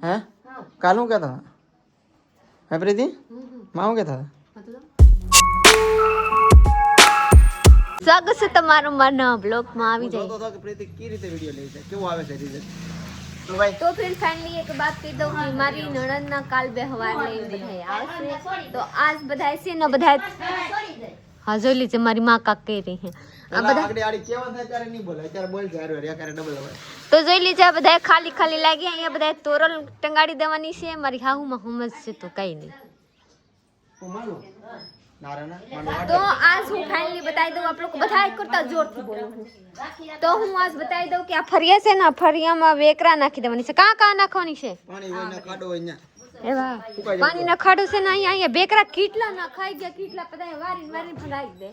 हैं काल हूँ कहता था है प्रीति माँ हूँ कहता था સ્વાગત છે તમારું મારા બ્લોગમાં આવી જાય તો કે પ્રીતિ કી રીતે વિડિયો લે છે કેવું આવે છે રિઝલ્ટ तो फिर फाइनली एक बात कह दो कि मारी नणंद ना काल बेहवार ले बधाई आवશે तो आज बधाई से न बधाई हां જોઈ લીજે મારી માં કાક કહી રહી છે આ બધા આગળ આડી કેવા થાય ત્યારે નહીં બોલે અત્યારે બોલ છે હારે કરે ડબલ આવે તો જોઈ લીજે આ બધા ખાલી ખાલી લાગી અહીંયા બધા તોરલ ટંગાડી દેવાની છે મારી હાહુમાં હુમજ છે તો કઈ નહીં ઓ માનો तो आज हूँ फाइनली बताई दूँ आप लोग को बधाई करता जोर थी बोलो तो हूँ आज बताई दूँ कि आ फरिया से ना फरिया में वेकरा नाखी देवानी से कहाँ नाखवानी છે પાણી હોય ને ખાડો હોય ને એવા પાણી ના ખાડો છે ને અહીંયા બેકરા કેટલા ના ખાઈ ગયા કેટલા બધા વારી વારી ભરાઈ દે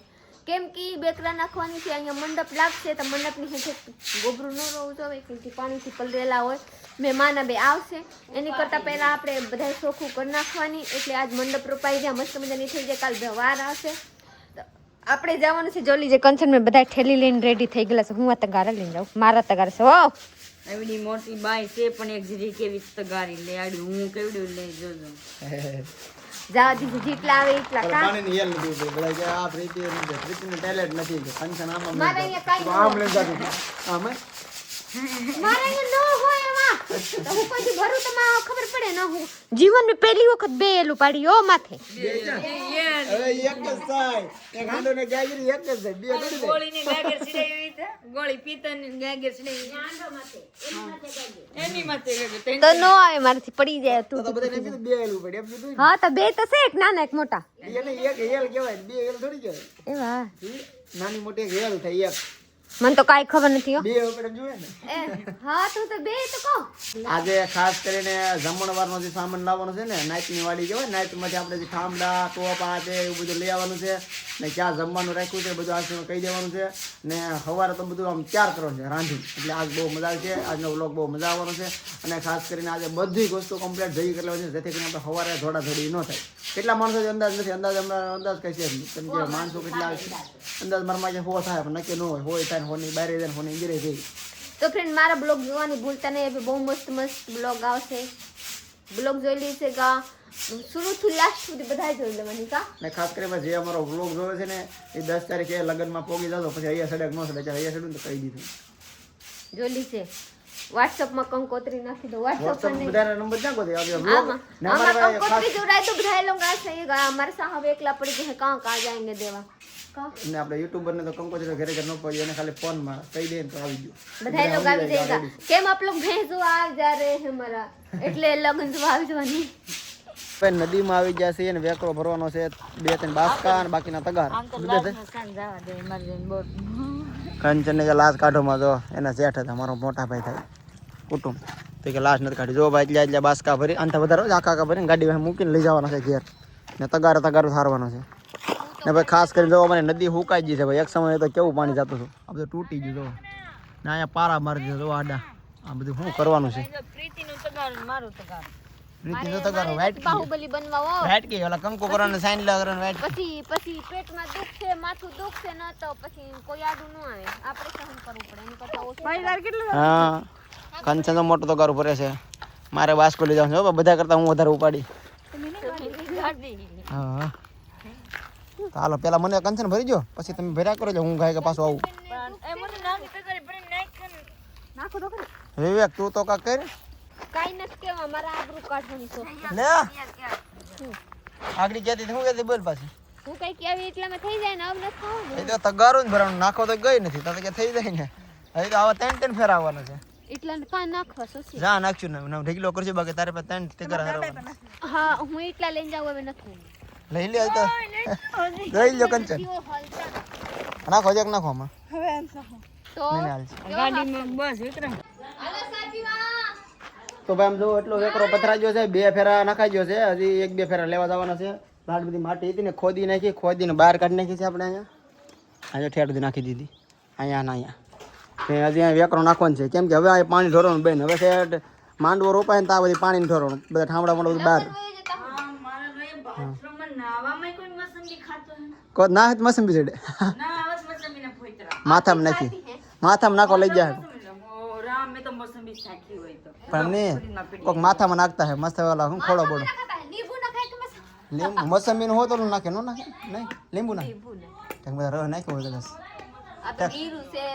કેમ કે બેકરા નાખવાની છે અહીંયા મંડપ લાગશે તો મંડપની હેઠે ગોબરું ન રહું જોઈએ કેમ કે પાણીથી પલળેલા હોય મહેમાન બે આવશે એની કરતાં પહેલાં આપણે બધા ચોખ્ખું કરી નાખવાની એટલે આજ મંડપ રોપાઈ જાય મસ્ત મજાની થઈ જાય કાલ વાર આવશે તો આપણે જવાનું છે જોલી જે કંચન મેં બધા ઠેલી લઈને રેડી થઈ ગયેલા છે હું આ તગારા લઈને જાઉં મારા તગાર છે હો એવડી મોટી બાઈ છે પણ એક જરી કેવી તગારી લે આડી હું કેવડું લઈ જોજો જા દીધી જેટલા આવે એટલા કા પાણીની હેલ નથી ઉભી બોલાય કે આ પ્રીતિનું ટેલેન્ટ નથી કે ફંક્શન આમાં મારે અહીંયા કાઈ આમ લઈ જાતું આમ મારે અહીંયા ન હોય એમાં તો હું કોઈ ભરું તો માં ખબર પડે ન હું જીવન મે પહેલી વખત બે એલું પાડી ઓ માથે હવે એક જ થાય એક હાંડો ને ગાગરી એક જ થાય બે કરી દે ગોળી ની ગાગર સિડાવી તો ગોળી પીતર ની ગાગર સિડાવી હાંડો માથે એની માથે ગાગર તો નો આવે મારથી પડી જાય તું તો બધાને કીધું બે હેલું પડે એમ કીધું હા તો બે તો છે એક નાના એક મોટા એને એક હેલ કહેવાય બે હેલ થોડી કહેવાય એવા નાની મોટી એક હેલ થાય એક મને તો કાઈ ખબર નથી હો બે ઉપર જોઈએ ને હા તું તો બે તો કહો આજે ખાસ કરીને જમણવારનો જે સામાન લાવવાનો છે ને નાઈટની વાડી કહેવાય નાઈટમાંથી આપણે જે ઠામડા ટોપ આ છે એવું બધું લઈ આવવાનું છે ને ક્યાં જમવાનું રાખ્યું છે બધું આજનું કહી દેવાનું છે ને સવારે તો બધું આમ તૈયાર કરવાનું છે રાંધી એટલે આજ બહુ મજા આવશે આજનો વ્લોગ બહુ મજા આવવાનો છે અને ખાસ કરીને આજે બધી વસ્તુ કમ્પ્લીટ જઈ કરી લેવાની છે જેથી કરીને આપણે સવારે ધોડાધોડી ન થાય કેટલા માણસો છે અંદાજ નથી અંદાજ કઈ છે કેમ કે માણસો કેટલા અંદાજ મારમાં હો થાય પણ નક્કી ન હોય થાય હોની બારે જાય હોની ગીરે થઈ તો ફ્રેન્ડ મારા બ્લોગ જોવાની ભૂલતા નહીં એ બહુ મસ્ત મસ્ત બ્લોગ આવશે બ્લોગ જોઈ લીધે કા શરૂથી લાસ્ટ સુધી બધા જોઈ લેવાની કા ને ખાસ કરીને જે અમારો વ્લોગ જોવે છે ને એ 10 તારીખે લગ્નમાં પોગી જતો પછી અહીંયા સડક ન સડે અહીંયા સડું તો કહી દીધું જોઈ લીધે વોટ્સએપમાં કંકોત્રી નાખી દો વોટ્સએપ પર બધાના નંબર નાખો દે આ વ્લોગ આમાં કંકોત્રી જોડાય તો બધા लोग આ સહી हमारे साहब એકલા પડી ગए कहां कहां जाएंगे देवा ને આપણે યુટ્યુબર ને તો કંકોત્રી ઘરે ઘર ન પડી એને ખાલી ફોન માં કહી દે તો આવી ગયો બધા लोग આવી જાયગા કેમ આપ लोग ભેંસો આ જા રહે હે મારા એટલે લગન જો આવી જવાની પણ નદીમાં આવી જશે અને વેકરો ભરવાનો છે બે ત્રણ બાસકા અને બાકીના તગાર કંચન ને લાશ કાઢો માં જો એના જેઠ હતા મારો મોટા ભાઈ થાય કુટુંબ તો કે લાશ નથી કાઢી જો ભાઈ એટલે બાસકા ભરી અંત વધારો આખા ભરીને ગાડી મૂકીને લઈ જવાના છે ઘેર ને તગાર સારવાનો છે ને ભાઈ ખાસ કરીને જો અમારે નદી હુકાઈ ગઈ છે ભાઈ એક સમય તો કેવું પાણી જતું હતું આ બધું તૂટી ગયું જો ને અહીંયા પારા મારી દીધો જો આડા આ બધું શું કરવાનું છે પ્રીતિનું તગાર મારું તગાર પ્રીતિનો તગાર વાઈટ બાહુબલી બનવા હો વાઈટ કે ઓલા કંકુ કરવાનો સાઈન લગાડવાનો વાઈટ પછી પેટમાં દુખ છે માથું દુખ છે ન તો પછી કોઈ આડું ન આવે આપણે સહન કરવું પડે એની કરતા ઓછું ભાઈદાર કેટલું હા કંચન તો મોટો તગાર ભરે છે મારે બાસ્કો લઈ જવાનું છે બધા કરતા હું વધારે ઉપાડી હા હાલો પેલા મને કંચન ભરી જો પછી તમે ભર્યા કરો હું ગાય કે પાછો આવું નાખો તો વિવેક તું તો કાક કર કાઈ નથી કેવા મારા આબરૂ કાઢવાની છો લે આગળી કહેતી હું કહેતી બોલ પાછી હું કઈ કેવી એટલામાં થઈ જાય ને હવે ન ખાવું એ તો તગારું જ ભરવાનું નાખો તો ગઈ નથી તો કે થઈ જાય ને હવે તો આવા ત્રણ ફેર આવવાના છે એટલાને કાઈ નાખવા સોસી જા નાખશું ને ઢીકલો કરજો બાકી તારે પાસે ત્રણ તે કરા હા હું એટલા લઈને જાવ હવે નથી લઈ લે તો લઈ લો કંચન નાખો જક નાખો માં તો ગાડીમાં બસ વિક્રમ તો ભાઈ આમ જો એટલો વેકરો પથરાઈ ગયો છે બે ફેરા નખાઈ ગયો છે હજી એક બે ફેરા લેવા જવાના છે લાડ બધી માટી હતી ને ખોદી નાખી ખોદીને બહાર કાઢી નાખી છે આપણે અહીંયા ઠેઠ સુધી નાખી દીધી અહીંયા ને અહીંયા હજી અહીંયા વેકરો નાખવાનું છે કેમ કે હવે આ પાણી ઢોરવાનું બેન હવે છે માંડવો રોપાય ને તો આ બધી પાણી ઢોરવાનું બધા ઠામડા બધું બહાર ના મસંબી ચડે માથામાં નાખી માથામાં નાખો લઈ જાય રામ મે તો મોસંબી સાખી હોય તો પણ નહીં કોઈક માથામાં નાખતા હે મસ્ત વાલા હું ખોડો બોડો લીંબુ ના ખાય કે લીંબુ મોસંબીનું હોય તો નાખે ન નાખે નહીં લીંબુ નાખે લીંબુ ને ત્યાં બધા રહ નાખ્યો હોય કદાચ આ તો જીરું છે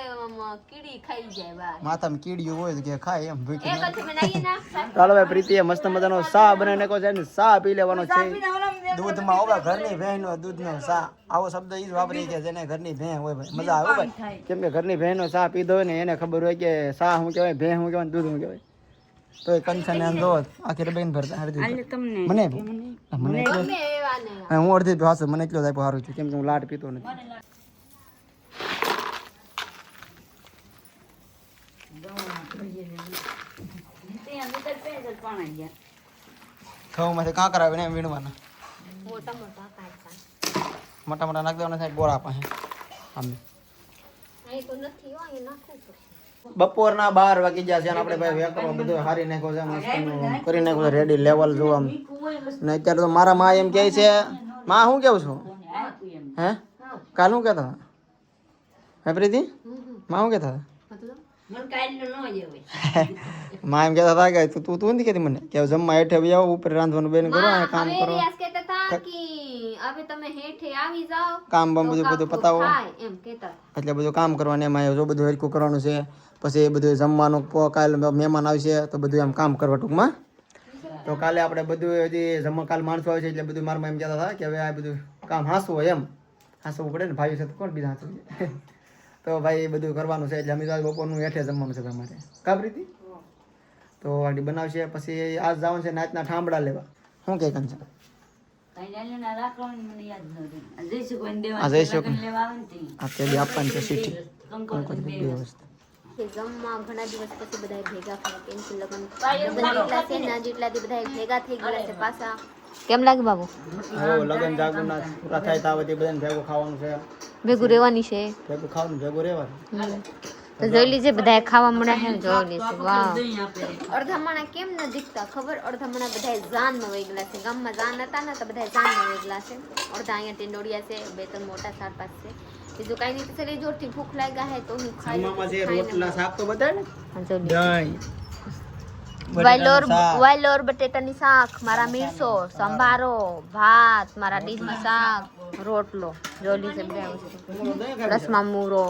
કીડી ખાઈ જાય બહાર માથામાં કીડીયું હોય તો કે ખાય એમ ભૂખી એક જ બનાવીએ ના ચાલો ભાઈ પ્રીતિએ મસ્ત મજાનો ચા બનાવીને નાખ્યો છે ને ચા પી લેવાનો છે દૂધમાં ઓવા ઘરની ભેંનો દૂધનો ચા આવો શબ્દ ઈ જ વાપરી કે જેને ઘરની ભેં હોય ભાઈ મજા આવે ભાઈ કેમ કે ઘરની ભેંનો ચા પીધો હોય ને એને ખબર હોય કે ચા શું કહેવાય ભેં શું કહેવાય દૂધ શું કહેવાય તો એ કંચન એમ દો આખી રબીન ભરતા હરદી મને મને એટલો ગમે એવા ને હું અડધી પાછો મને એટલો જ આપ્યો સારું છે કેમ કે હું લાડ પીતો નથી ઘઉંમાંથી કાંકરા આવે ને એમ વીણવાના મોટા મોટા કાચા મોટા મોટા નાખી દેવાના થાય બોરા પાસે આમ અહીં તો નથી હો અહીં નાખવું પડશે બપોરના 12 વાગી ગયા છે અને આપણે ભાઈ વેકરો બધું હારી નાખ્યો છે મસ્તનું કરી નાખ્યું છે રેડી લેવલ જો આમ ને અત્યારે તો મારા માં એમ કહે છે માં હું કેવું છું હે કાલ હું કહેતા હે પ્રીતિ માં હું કહેતા માં એમ કહેતા હતા કે તું નથી કહેતી મને કે જમવા હેઠે આવો ઉપર રાંધવાનું બેન કરો અને કામ કરો રિયાઝ કહેતા હતા કે હવે તમે હેઠે આવી જાઓ કામ બામ બધું પતાવો ખાય એમ કહેતા એટલે બધું કામ કરવાનું એમાં જો બધું હરખું કરવાનું છે પછી એ બધું જમવાનું કાલે મહેમાન આવશે તો બધું એમ કામ કરવા ટૂંકમાં તો કાલે આપણે બધું હજી જમવા કાલ માણસો આવે છે એટલે બધું મારમાં એમ કહેતા હતા કે હવે આ બધું કામ હાંસવું હોય એમ હાંસવું પડે ને ભાઈ છે તો કોણ બીજા હાંસવું છે તો ભાઈ એ બધું કરવાનું છે એટલે અમિતાભ બપોરનું હેઠે જમવાનું છે તમારે કાબરીથી તો આડી બનાવશે પછી આજ જવાનું છે નાચના ઠામડા લેવા શું કહે કંચન આ જઈશું આ તે બી આપવાની છે સીટી બે વસ્તુ કે જમવા ઘણા દિવસ પછી બધા ભેગા થયા કેમ કે લગન જેટલા છે ના જેટલાથી બધા ભેગા થઈ ગયા છે પાછા કેમ લાગે બાબુ લગન જાગુના પૂરા થાય તાવ બધાને ભેગું ખાવાનું છે ભેગું રહેવાની છે ભેગું ખાવાનું ભેગું રહેવાનું તો જોઈ લીજે બધા ખાવા મળ્યા છે જોઈ લીજે વાહ અડધા માણા કેમ ન દીખતા ખબર અડધા માણા બધા જાનમાં વહી છે ગામમાં જાન હતા ને તો બધા જાનમાં વહી છે અડધા અહીંયા ટેંડોડિયા છે 2-3 મોટા 4-5 છે બીજું કઈ નહીં ચલે જોરથી ભૂખ લાગ્યા હે તો હું ખાઈ જમવામાં જે રોટલા શાક તો બતાય ને દહીં દહીં વાલોર બટેટાની શાક મારા મીરસો સંભારો ભાત મારા ડીશમાં શાક રોટલો જોલી છે રસમાં મૂરો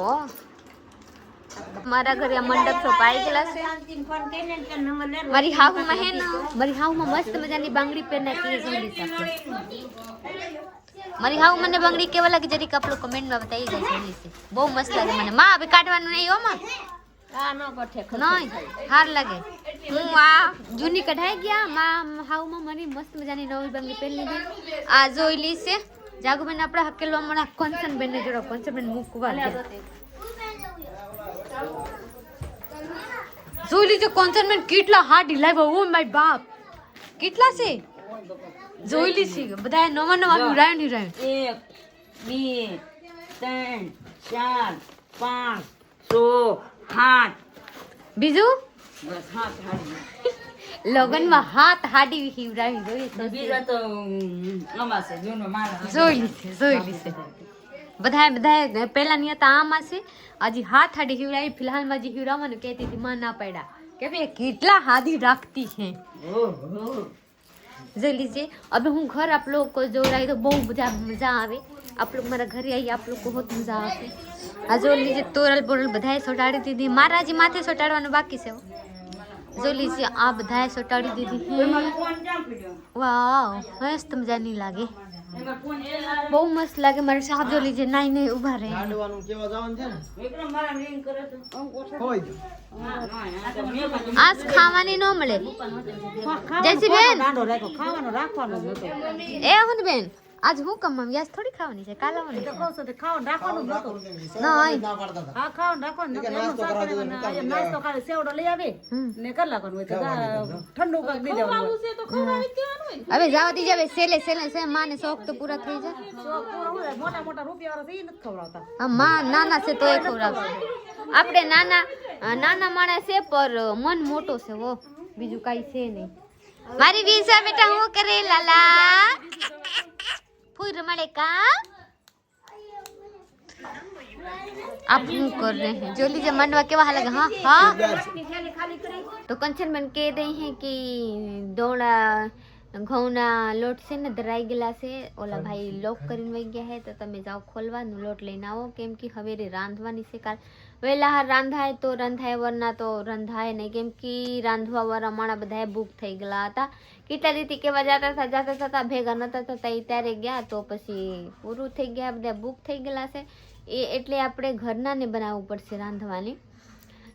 મારા ઘરે આ મંડપ તો પાઈ ગયેલા છે મારી હાહુમાં હે ને મારી હાહુમાં મસ્ત મજાની બાંગડી પહેરને કે જોલી સાથે મારી હાહુ મને બાંગડી કેવા લાગે જરીક આપ લોકો કમેન્ટમાં બતાવી દે જોલી છે બહુ મસ્ત લાગે મને માં હવે કાઢવાનું નહીં હો માં નહીં હાર લાગે હું આ જૂની કઢાઈ ગયા માં હાઉમાં મારી મસ્ત મજાની નવી બાંગડી પહેરી લીધી આ જોઈલી છે જાગુબેન આપણા હકેલવા મળા કોન્સન બેન ને જોડો કોન્સન બેન મૂકવા જોઈ લીજો કોન્સન બેન કેટલા હાર્ડ લાવ્યો ઓ માય બાપ કેટલા છે જોઈ લીધી બધા નવા નવા હિરાયણ 1 2 3 4 5 6 7 બીજું બસ 7 હાડી લગનમાં હાથ હાડી હિવરાવી જોઈ બીજા તો અમાસે જૂનો મારા જોઈ લીધી બધા પેલા ની હતા આમાં છે હજી હાથ હાડી હિવરાવી ફિલહાલમાં જે હિવરાવાનું કહેતી હતી માં ના પડ્યા કે ભાઈ કેટલા હાદી રાખતી છે જોઈ લીजिए अभी હું ઘર आप लोग को जो रही तो बहुत मजा આવે आप लोग મારા ઘરે આવી आप लोग को बहुत मजा આવે આ જોઈ લીजिए તોરલ બોરલ બધાએ સોટાડી દીધી મારાજી માથે સોટાડવાનું બાકી છે જોઈ લીजिए આ બધાએ સોટાડી દીધી વાવ મસ્ત મજાની લાગે બહુ મસ્ત લાગે મારે સાહેબ જોઈ લીजिए નાઈ નહીં ઊભા રહે લાડવાનું કેવા જવાનું છે ને વિક્રમ મારા રિંગ કરે તો હોય આજ ખાવાની ન મળે જયસી બેન ખાવાનું રાખવાનું એ હું બેન આજ હું કમામ યાસ થોડી ખાવાની છે કાલ આવવાની છે ખાવાનું રાખવાનું નહીં હા ખાવાનું રાખવાનું નાસ્તો કરે સેવડો લઈ આવે ને કર લાગવાનું હોય તો ઠંડુ કાક દઈ દેવાનું હવે જવા દીજે હવે સેલે છે માને શોખ તો પૂરા થઈ જાય મોટા મોટા રૂપિયા વાળા છે એ નથી ખવડાવતા હા માં નાના છે તોય ખવડાવશે આપણે નાના માણસ છે પર મન મોટો છે વો બીજું કાઈ છે નહીં મારી વીસા બેટા હું કરે લાલા ફૂર મળે કા आप શું कर रहे हैं जो लीजिए मंडवा केवा लगे हाँ हाँ ખાલી કરી તો કંચનબેન કહી રહી હે કે દોડા ઘઉંના લોટ છે ને ધરાઈ ગયેલા છે, ઓલા ભાઈ લોક કરીને વહી ગયા હે, તો તમે જાઓ ખોલવાનું લોટ લઈને આવો, કેમ કે હવે રાંધવાની છે. કાલ વહેલા હાર રાંધાય તો રંધાય, વરના તો રંધાય નહીં, કેમ કે રાંધવા વાળા માણા બધા બુક થઈ ગયેલા હતા. કેટલા રીતે કેવા જતા હતા ભેગા નતા થતા, એ ત્યારે ગયા તો પછી પૂરું થઈ ગયા, બધા બુક થઈ ગયેલા છે. એટલે આપણે ઘરના ને બનાવવું પડશે રાંધવાની.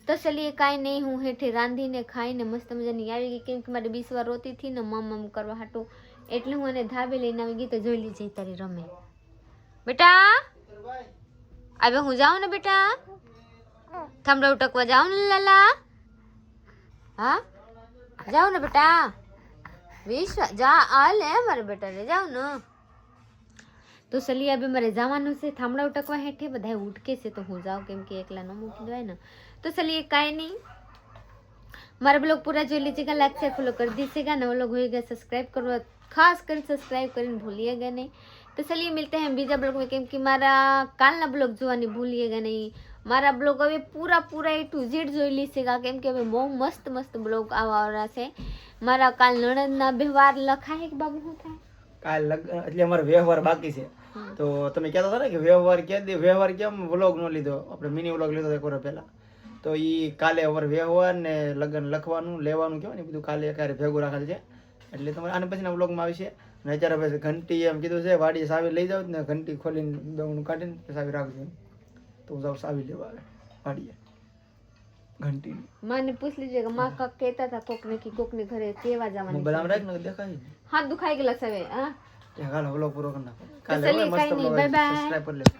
તો ચલીએ કાંઈ નહીં, હું હેઠે રાંધીને ખાઈને મસ્ત મજાની આવી ગઈ, કેમ કે મારે 20 વાર રોતી હતી ને મમ કરવા હાટું, એટલે હું એને ધાબે લઈને આવી ગઈ. તો જોઈ લીજે તારી રમે બેટા. હવે હું જાઉં ને બેટા, થાંભલા ઉટકવા જાઉં ને લાલા? હા જાઉં ને બેટા, વિશ્વા જા આલે મારે બેટા રે જાઉં ને. તો ચલીએ હવે મારે જવાનું છે થાંભલા ઉટકવા હેઠે, બધા ઉઠકે છે તો હું જાઉં, કેમ કે એકલા ન મૂકી દવાય ને. तो चलिए काई नहीं, हमारा ब्लॉग पूरा जो लीजिएगा, लाइक से फॉलो कर दीजिएगा, नवा लोग होएगा सब्सक्राइब करो, खास कर सब्सक्राइब करने भूलिएगा नहीं. तो चलिए मिलते हैं बीजा ब्लॉग में, केम कि मारा कालना ब्लॉग જોવાની ભૂલિएगा नहीं. મારા બ્લોગ હવે પૂરા A to Z જોઈ લીધેगा, કેમ કે હવે બહુ મસ્ત બ્લોગ આવવાના છે. મારા કાલ નણંદના વ્યવહાર લખાય કે બાબુ શું થાય કાલ એટલે અમારો વ્યવહાર બાકી છે. તો તમે કહેતા હતા ને કે વ્યવહાર કેમ વ્લોગ નો લીધો, આપણે મિની વ્લોગ લીધો એક વર્ષ પહેલા. તો ઈ કાલે અમારે વ્યવહાર ને લગ્ન લખવાનું લેવાનું કહેવાય ને બધું કાલે ક્યારે ભેગું રાખેલ છે. એટલે તમારે આને પછીના વ્લોગમાં આવશે. અને અત્યારે પછી ઘંટી એમ કીધું છે, વાડી સાવી લઈ જાવ ને ઘંટી ખોલીને દઉં કાઢીને સાવી રાખજો. તો હું જાઉં સાવી લેવા આવે વાડીએ ઘંટી. મને પૂછ લીजिएगा, માં કાક કહેતા હતા કોકને ઘરે કેવા જવાની બલામ રાખ ને દેખાય હાથ દુખાઈ ગયેલા છે હવે. હા હાલો વ્લોગ પૂરો કરી નાખો. કાલે ચલીએ, મસ્ત કાંઈ નહીં, વ્લોગ bye bye. સબસ્ક્રાઇબ કરી લેજો.